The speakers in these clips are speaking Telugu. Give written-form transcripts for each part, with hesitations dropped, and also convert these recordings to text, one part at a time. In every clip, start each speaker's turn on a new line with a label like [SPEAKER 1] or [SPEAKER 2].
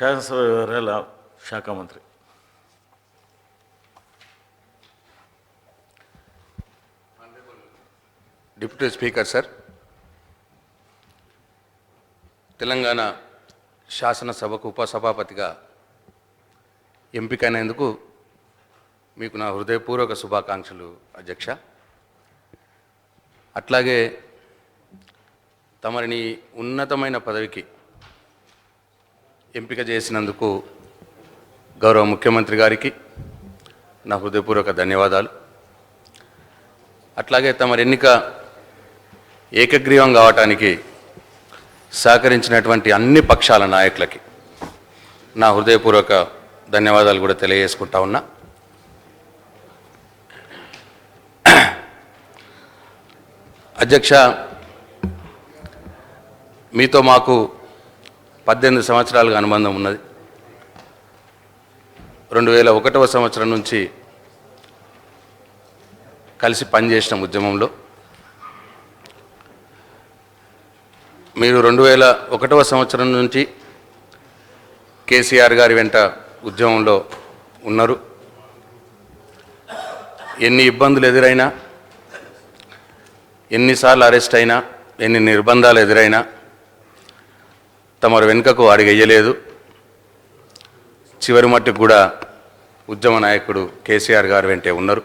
[SPEAKER 1] శాసనసభ వ్యవహారాల శాఖ మంత్రి.
[SPEAKER 2] డిప్యూటీ స్పీకర్ సార్, తెలంగాణ శాసనసభకు ఉపసభాపతిగా ఎంపికైనందుకు మీకు నా హృదయపూర్వక శుభాకాంక్షలు అధ్యక్ష. అట్లాగే తమరిని ఉన్నతమైన పదవికి ఎంపిక చేసినందుకు గౌరవ ముఖ్యమంత్రి గారికి నా హృదయపూర్వక ధన్యవాదాలు. అట్లాగే తమరి ఎన్నిక ఏకగ్రీవం కావటానికి సహకరించినటువంటి అన్ని పక్షాల నాయకులకి నా హృదయపూర్వక ధన్యవాదాలు కూడా తెలియజేసుకుంటా ఉన్నా. అధ్యక్ష, మీతో మాకు 18 సంవత్సరాలుగా అనుబంధం ఉన్నది. 2001వ సంవత్సరం నుంచి కలిసి పనిచేసిన ఉద్యమంలో మీరు 2001వ సంవత్సరం నుంచి కేసీఆర్ గారి వెంట ఉద్యమంలో ఉన్నారు. ఎన్ని ఇబ్బందులు ఎదురైనా, ఎన్నిసార్లు అరెస్ట్ అయినా, ఎన్ని నిర్బంధాలు ఎదురైనా తమరు వెనుకకు అడుగెయ్యలేదు. చివరి మట్టుకు కూడా ఉద్యమ నాయకుడు కేసీఆర్ గారు వెంటే ఉన్నారు.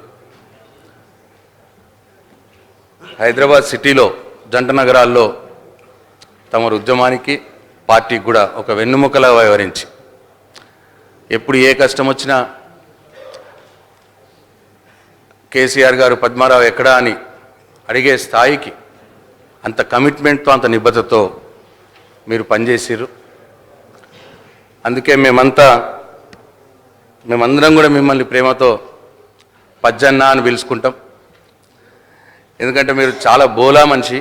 [SPEAKER 2] హైదరాబాద్ సిటీలో జంట నగరాల్లో తమరు ఉద్యమానికి, పార్టీకి కూడా ఒక వెన్నుముకలా వ్యవహరించి ఎప్పుడు ఏ కష్టం వచ్చినా కేసీఆర్ గారు పద్మారావు ఎక్కడా అని అడిగే స్థాయికి అంత కమిట్మెంట్తో, అంత నిబద్ధతతో మీరు పనిచేసారు. అందుకే మేమందరం కూడా మిమ్మల్ని ప్రేమతో పజ్జన్న అని పిలుచుకుంటాం. ఎందుకంటే మీరు చాలా బోలా మనిషి,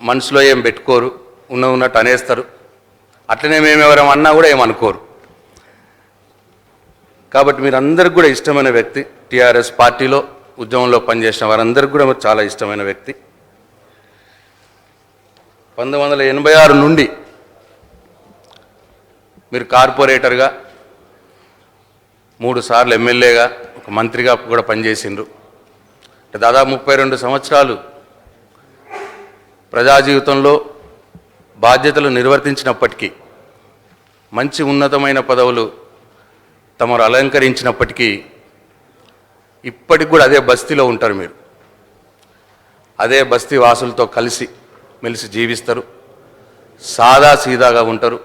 [SPEAKER 2] మనసులో ఏం పెట్టుకోరు, ఉన్నట్టు అనేస్తారు. అట్లనే మేము ఎవరం అన్నా కూడా ఏమనుకోరు. కాబట్టి మీరందరికి కూడా ఇష్టమైన వ్యక్తి. టీఆర్ఎస్ పార్టీలో ఉద్యమంలో పనిచేసిన వారందరికీ కూడా చాలా ఇష్టమైన వ్యక్తి. 1986 నుండి మీరు కార్పొరేటర్గా, 3 సార్లు ఎమ్మెల్యేగా, ఒక మంత్రిగా కూడా పనిచేసిండ్రు. దాదాపు 32 సంవత్సరాలు ప్రజా జీవితంలో బాధ్యతలు నిర్వర్తించినప్పటికీ, మంచి ఉన్నతమైన పదవులు తమరు అలంకరించినప్పటికీ ఇప్పటికి కూడా అదే బస్తీలో ఉంటారు. మీరు అదే బస్తీ వాసులతో కలిసి మెలిసి జీవిస్తారు, సాదా సీదాగా ఉంటారు.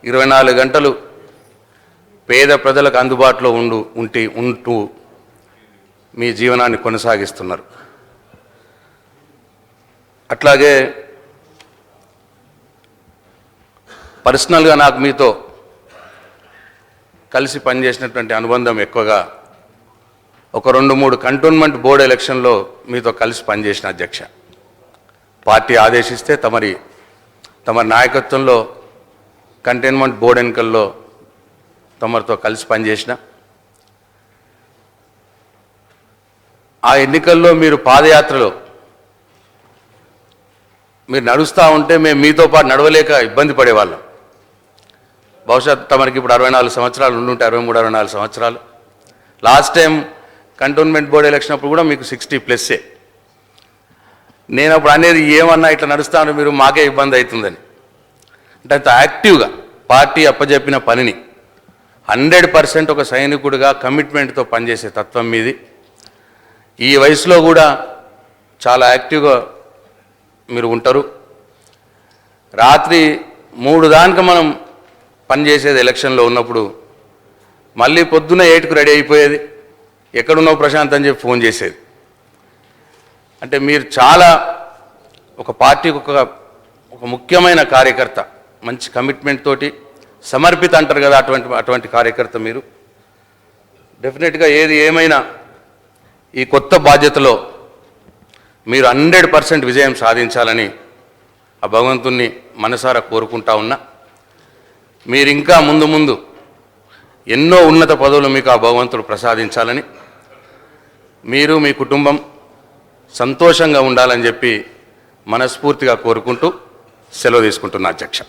[SPEAKER 2] 24 గంటలు పేద ప్రజలకు అందుబాటులో ఉంటూ మీ జీవనాన్ని కొనసాగిస్తున్నారు. అట్లాగే పర్సనల్గా నాకు మీతో కలిసి పనిచేసినటువంటి అనుబంధం ఎక్కువగా ఒక 2-3 కంటోన్మెంట్ బోర్డు ఎలక్షన్లో మీతో కలిసి పనిచేసిన అధ్యక్ష. పార్టీ ఆదేశిస్తే తమరి నాయకత్వంలో కంటోన్మెంట్ బోర్డు ఎన్నికల్లో తమరితో కలిసి పనిచేసిన. ఆ ఎన్నికల్లో మీరు పాదయాత్రలో మీరు నడుస్తూ ఉంటే మేము మీతో పాటు నడవలేక ఇబ్బంది పడేవాళ్ళం. బహుశా తమరికి ఇప్పుడు 64 సంవత్సరాలు ఉండుంటే, 63-64 సంవత్సరాలు. Last time cantonment board election అప్పుడు కూడా మీకు 60+. నేను అప్పుడు అనేది ఏమన్నా ఇట్లా నడుస్తాను మీరు, మాకే ఇబ్బంది అవుతుందని. అంటే అంత యాక్టివ్గా పార్టీ అప్పచెప్పిన పనిని 100% ఒక సైనికుడిగా కమిట్మెంట్తో పనిచేసే తత్వం మీది. ఈ వయసులో కూడా చాలా యాక్టివ్గా మీరు ఉంటారు. రాత్రి 3 దాకా మనం పనిచేసేది ఎలక్షన్లో ఉన్నప్పుడు, మళ్ళీ పొద్దున్న 8కు రెడీ అయిపోయేది. ఎక్కడున్నావు ప్రశాంత్ అని చెప్పి ఫోన్ చేసేది. అంటే మీరు చాలా ఒక పార్టీకి ఒక ముఖ్యమైన కార్యకర్త, మంచి కమిట్మెంట్ తోటి సమర్పిత అంటారు కదా, అటువంటి కార్యకర్త మీరు. డెఫినెట్గా ఏది ఏమైనా ఈ కొత్త బాధ్యతలో మీరు 100% విజయం సాధించాలని ఆ భగవంతుణ్ణి మనసారా కోరుకుంటా ఉన్నా. మీరు ఇంకా ముందు ఎన్నో ఉన్నత పదవులు మీకు ఆ భగవంతుడు ప్రసాదించాలని, మీరు మీ కుటుంబం సంతోషంగా ఉండాలని చెప్పి మనస్ఫూర్తిగా కోరుకుంటూ సెలవు తీసుకుంటున్నా అధ్యక్ష.